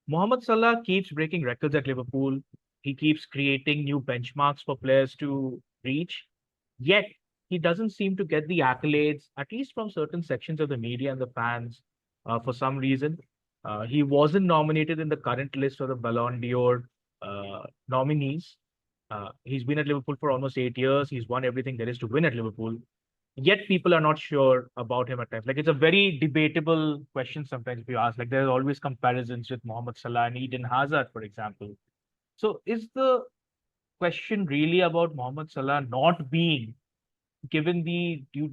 Mohamed Salah keeps breaking records at Liverpool. He keeps creating new benchmarks for players to reach. Yet, he doesn't seem to get the accolades, at least from certain sections of the media and the fans, for some reason. He wasn't nominated in the current list of the Ballon d'Or nominees. He's been at Liverpool for almost 8 years. He's won everything there is to win at Liverpool. Yet people are not sure about him at times. Like it's a very debatable question sometimes if you ask. Like there's always comparisons with Mohamed Salah and Eden Hazard, for example. So is the question really about Mohamed Salah given the due,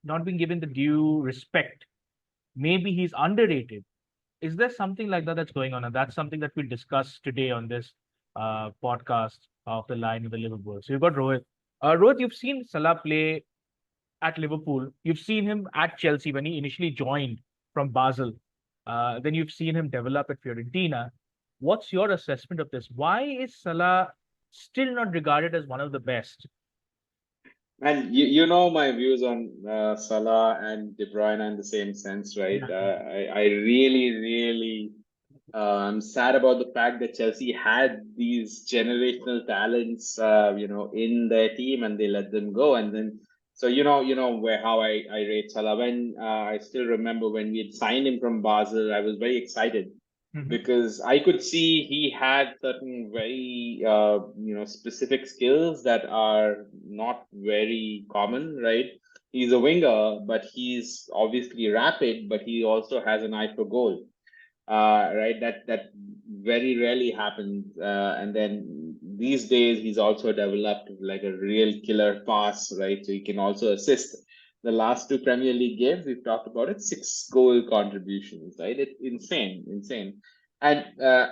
not being given the due respect? Maybe he's underrated. Is there something like that that's going on? And that's something that we'll discuss today on this podcast of the line with the Liverpool. So you've got Rohit. Rohit, you've seen Salah play at Liverpool. You've seen him at Chelsea when he initially joined from Basel. Then you've seen him develop at Fiorentina. What's your assessment of this? Why is Salah still not regarded as one of the best? And you know my views on Salah and De Bruyne in the same sense, right? Yeah. I really I'm sad about the fact that Chelsea had these generational talents, in their team, and they let them go. And then, so where how I rate Salah. When I still remember when we had signed him from Basel, I was very excited Hmm. because I could see he had certain very specific skills that are not very common, right? He's a winger, but he's obviously rapid, but he also has an eye for goal, right? That very rarely happens. And then these days, he's also developed like a real killer pass, right? So he can also assist. The last two Premier League games we've talked about it, 6 goal contributions, right? It's insane, insane. And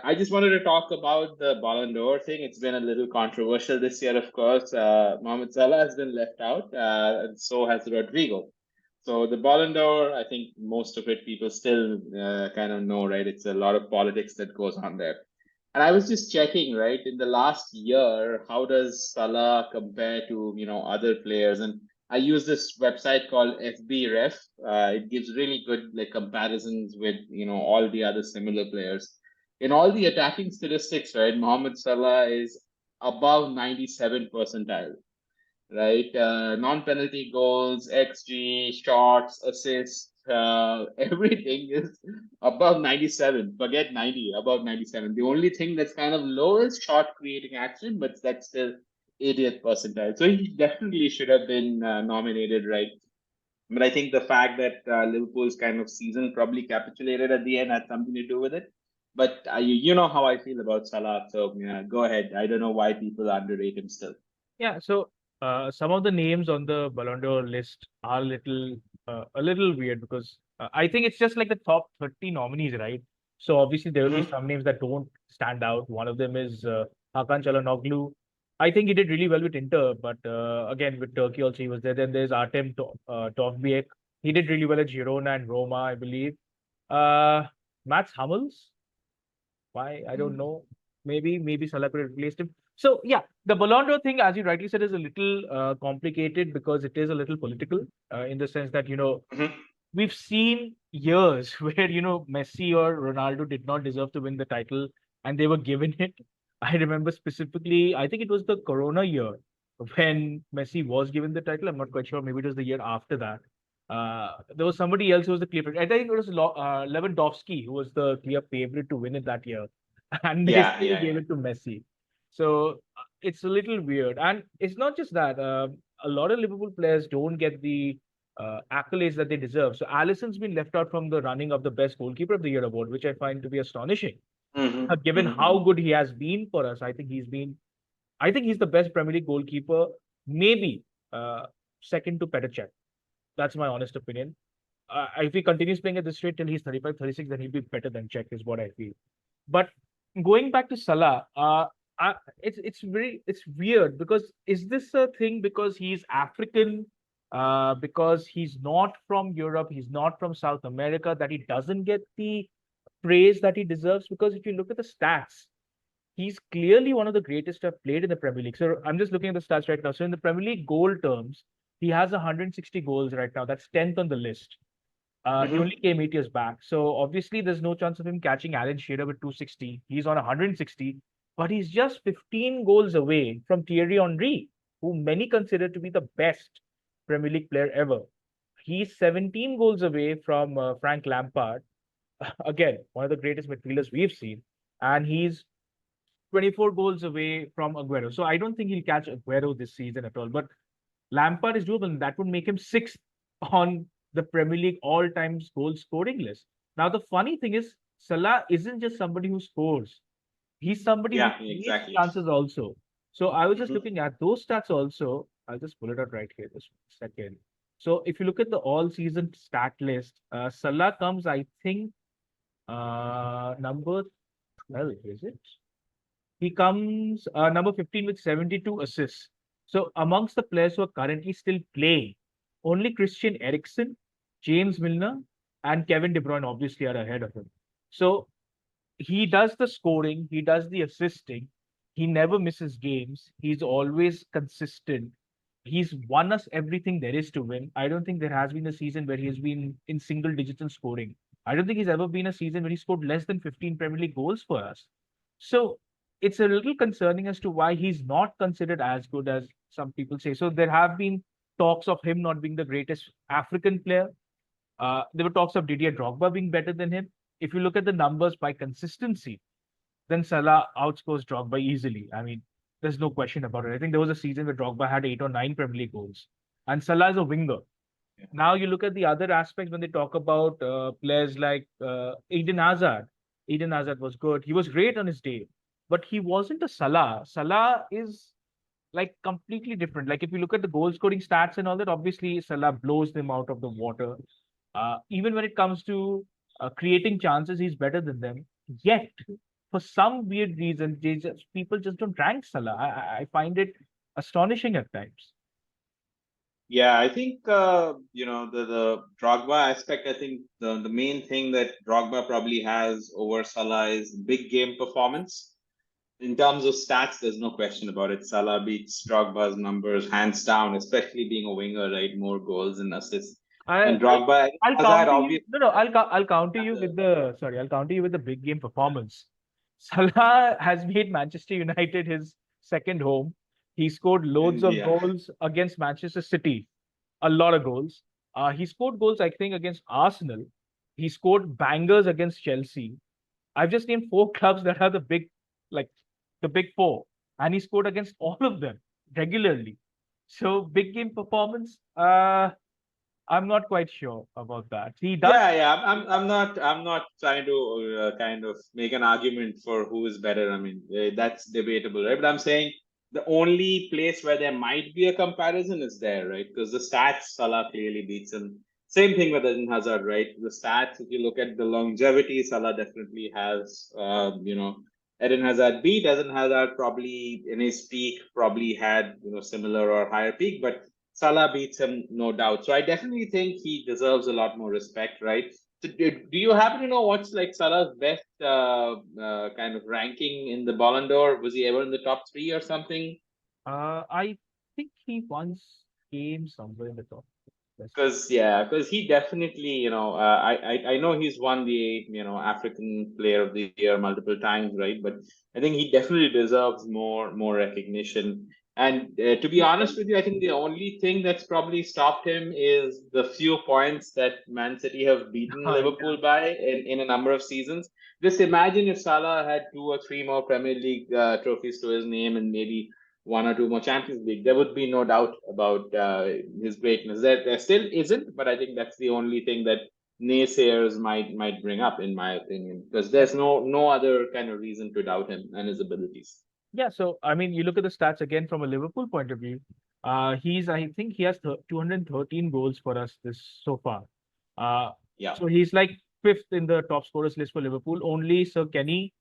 I just wanted to talk about the Ballon d'Or thing. It's been a little controversial this year, of course. Mohamed Salah has been left out, and so has Rodrigo. So the Ballon d'Or, I think most of it people still kind of know, right? It's a lot of politics that goes on there. And I was just checking, right? In the last year, how does Salah compare to other players? And I use this website called FBref. It gives really good like comparisons with all the other similar players. In all the attacking statistics, right? Mohamed Salah is above 97 percentile, right? Non-penalty goals, XG, shots, assists, everything is above 97. Forget 90, above 97. The only thing that's kind of low is shot creating action, but that's still 80th percentile. So he definitely should have been nominated, right? But I think the fact that Liverpool's kind of season probably capitulated at the end had something to do with it. But you know how I feel about Salah, so yeah, go ahead. I don't know why people underrate him still. Yeah. So some of the names on the Ballon d'Or list are a little weird because I think it's just like the top 30 nominees, right? So obviously there will be Hmm. some names that don't stand out. One of them is Hakan Çalhanoğlu. I think he did really well with Inter, but again with Turkey also he was there. Then there's Tovbiek. He did really well at Girona and Roma, I believe. Uh, Mats Hummels. Why? I don't know. Maybe Salah could have replaced him. So yeah, the Ballon d'Or thing, as you rightly said, is a little complicated because it is a little political in the sense that we've seen years where Messi or Ronaldo did not deserve to win the title and they were given it. I remember specifically, I think it was the Corona year when Messi was given the title. I'm not quite sure. Maybe it was the year after that. There was somebody else who was the clear favorite. I think it was Lewandowski who was the clear favorite to win it that year, and they Yeah, still yeah, gave yeah. it to Messi. So it's a little weird, and it's not just that. A lot of Liverpool players don't get the accolades that they deserve. So Alisson's been left out from the running of the best goalkeeper of the year award, which I find to be astonishing. Given how good he has been for us, I think he's the best Premier League goalkeeper, maybe second to Petr Cech. That's my honest opinion. If he continues playing at this rate till he's 35, 36, then he'll be better than Czech, is what I feel. But going back to Salah, it's weird because is this a thing because he's African, because he's not from Europe, he's not from South America, that he doesn't get the praise that he deserves? Because if you look at the stats, he's clearly one of the greatest to have played in the Premier League. So I'm just looking at the stats right now. So in the Premier League goal terms, he has 160 goals right now. That's 10th on the list. He Mm-hmm. only came 8 years back. So obviously, there's no chance of him catching Alan Shearer with 260. He's on 160, but he's just 15 goals away from Thierry Henry, who many consider to be the best Premier League player ever. He's 17 goals away from Frank Lampard, again, one of the greatest midfielders we've seen. And he's 24 goals away from Aguero. So I don't think he'll catch Aguero this season at all. But Lampard is doable, and that would make him sixth on the Premier League all-time goal scoring list. Now, the funny thing is, Salah isn't just somebody who scores; he's somebody who Yeah, creates exactly. chances also. So I was just Mm-hmm. looking at those stats also. I'll just pull it out right here, just a second. So if you look at the all-season stat list, Salah comes, I think, number 12, is it? He comes number 15 with 72 assists. So amongst the players who are currently still playing, only Christian Eriksen, James Milner, and Kevin De Bruyne obviously are ahead of him. So he does the scoring, he does the assisting, he never misses games, he's always consistent. He's won us everything there is to win. I don't think there has been a season where he's been in single digital scoring. I don't think he's ever been a season where he scored less than 15 Premier League goals for us. So it's a little concerning as to why he's not considered as good as some people say. So there have been talks of him not being the greatest African player. There were talks of Didier Drogba being better than him. If you look at the numbers by consistency, then Salah outscores Drogba easily. I mean, there's no question about it. I think there was a season where Drogba had 8 or 9 Premier League goals, and Salah is a winger. Yeah. Now you look at the other aspects when they talk about players like Eden Hazard. Eden Hazard was good. He was great on his day, but he wasn't a Salah. Salah is like completely different. Like if you look at the goal scoring stats and all that, obviously Salah blows them out of the water. Even when it comes to creating chances, he's better than them. Yet, for some weird reason, people just don't rank Salah. I find it astonishing at times. Yeah, I think the Drogba aspect. I think the main thing that Drogba probably has over Salah is big game performance. In terms of stats, there's no question about it. Salah beats Drogba's numbers hands down, especially being a winger, right? More goals and assists. I, And Drogba, I'll Hazard, counter you. obviously No, no, I'll counter had you the with the sorry. I'll counter you with the big game performance. Salah has made Manchester United his second home. He scored loads of yeah. goals against Manchester City, a lot of goals. He scored goals, I think, against Arsenal. He scored bangers against Chelsea. I've just named four clubs that are like the big four, and he scored against all of them regularly. So big game performance. I'm not quite sure about that. He does. Yeah. I'm not trying to kind of make an argument for who is better. I mean, that's debatable, right? But I'm saying the only place where there might be a comparison is there, right? Because the stats, Salah clearly beats him. Same thing with Eden Hazard, right? The stats, if you look at the longevity, Salah definitely has, Eden Hazard beat. Eden Hazard probably in his peak probably had, similar or higher peak, but Salah beats him, no doubt. So I definitely think he deserves a lot more respect, right? So do you happen to know what's like Salah's best kind of ranking in the Ballon d'Or? Was he ever in the top three or something? I think he once came somewhere in the top. Let's check. Because he definitely, I know he's won the African Player of the Year multiple times, right? But I think he definitely deserves more recognition. And to be He's honest still. with you, I think the only thing that's probably stopped him is the few points that Man City have beaten Yeah. Liverpool by in a number of seasons. Just imagine if Salah had two or three more Premier League trophies to his name and maybe one or two more Champions League, there would be no doubt about his greatness. There still isn't, but I think that's the only thing that naysayers might bring up, in my opinion, because there's no other kind of reason to doubt him and his abilities. Yeah, so I mean, you look at the stats again from a Liverpool point of view. I think he has 213 goals for us this so far. Uh, Yeah. so he's like fifth in the top scorers list for Liverpool. Only Sir Kenny,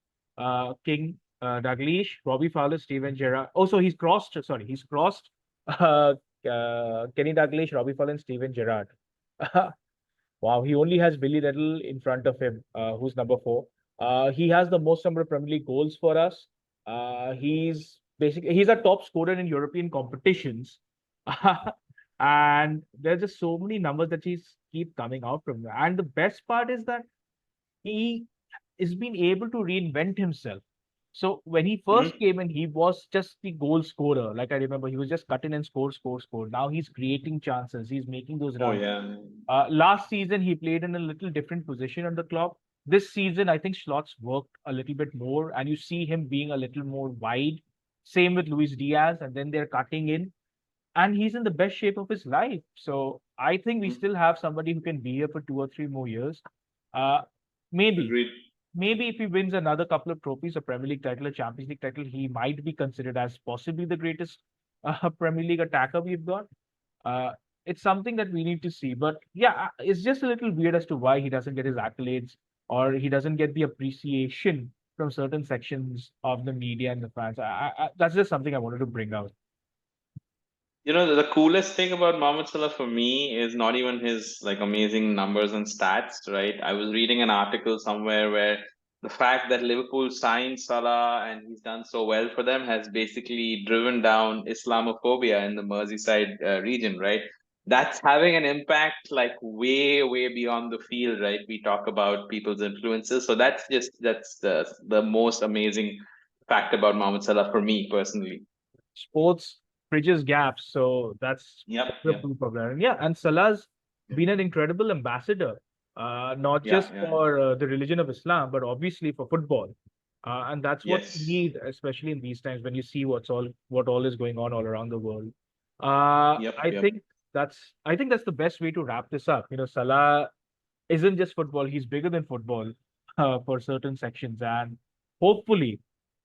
King, Dalglish, Robbie Fowler, Steven Gerrard. Oh, so he's crossed uh, Kenny Dalglish, Robbie Fowler, and Steven Gerrard. Wow, he only has Billy Little in front of him, who's number four. He has the most number of Premier League goals for us. He's a top scorer in European competitions. And there's just so many numbers that he's keep coming out from there. And the best part is that he is being able to reinvent himself. So when he first Hmm. came in, he was just the goal scorer. Like I remember, he was just cutting and score, score, score. Now he's creating chances. He's making those Oh runs. yeah. Last season, he played in a little different position on the clock. This season, I think Slots worked a little bit more, and you see him being a little more wide. Same with Luis Diaz, and then they're cutting in, and he's in the best shape of his life. So I think we Mhm. still have somebody who can be here for 2 or 3 more years. Uh, maybe, Agreed. maybe if he wins another couple of trophies, a Premier League title, a Champions League title, he might be considered as possibly the greatest Premier League attacker we've got. Uh, it's something that we need to see. But yeah, it's just a little weird as to why he doesn't get his accolades or he doesn't get the appreciation from certain sections of the media and the fans. That's just something I wanted to bring out. The coolest thing about Mohamed Salah for me is not even his like amazing numbers and stats, right? I was reading an article somewhere where the fact that Liverpool signed Salah and he's done so well for them has basically driven down Islamophobia in the Merseyside region, right? That's having an impact like way, way beyond the field, right? We talk about people's influences, so that's the most amazing fact about Mohamed Salah for me personally. Sports bridges gaps. So that's Yep, the yep, proof of that. And yeah, and Salah's been an incredible ambassador, not yeah, just yeah. for the religion of Islam, but obviously for football. And that's what we Yes. need, especially in these times when you see what all is going on all around the world. Yep, I yep. think that's the best way to wrap this up. Salah isn't just football; he's bigger than football for certain sections, and hopefully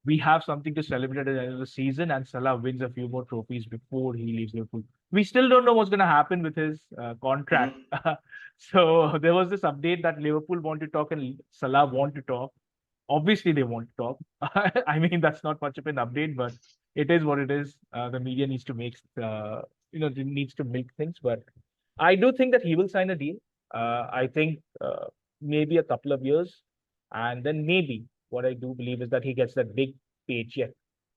we have something to celebrate at the end of the season, and Salah wins a few more trophies before he leaves Liverpool. We still don't know what's going to happen with his contract. Hmm. So there was this update that Liverpool want to talk and Salah want to talk. Obviously, they want to talk. I mean, that's not much of an update, but it is what it is. The media needs to make, needs to milk things. But I do think that he will sign a deal. I think maybe a couple of years, and then maybe what I do believe is that he gets that big paycheck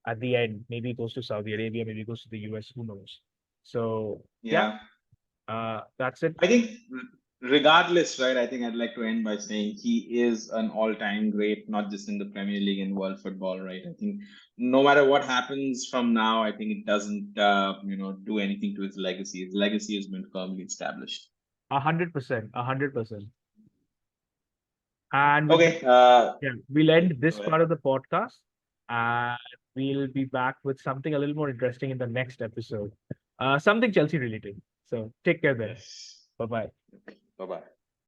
at the end. Maybe he goes to Saudi Arabia, maybe he goes to the US. Who knows? So yeah, Yeah. that's it. I think regardless, right, I think I'd like to end by saying he is an all-time great, not just in the Premier League and world football, right? I think no matter what happens from now, I think it doesn't do anything to his legacy. His legacy has been firmly established. 100%, 100%. And with that, Okay, yeah, we'll yeah, end go this ahead. part of the podcast, and we'll be back with something a little more interesting in the next episode. Something Chelsea related. So take care then. Yes. Bye bye. Bye-bye.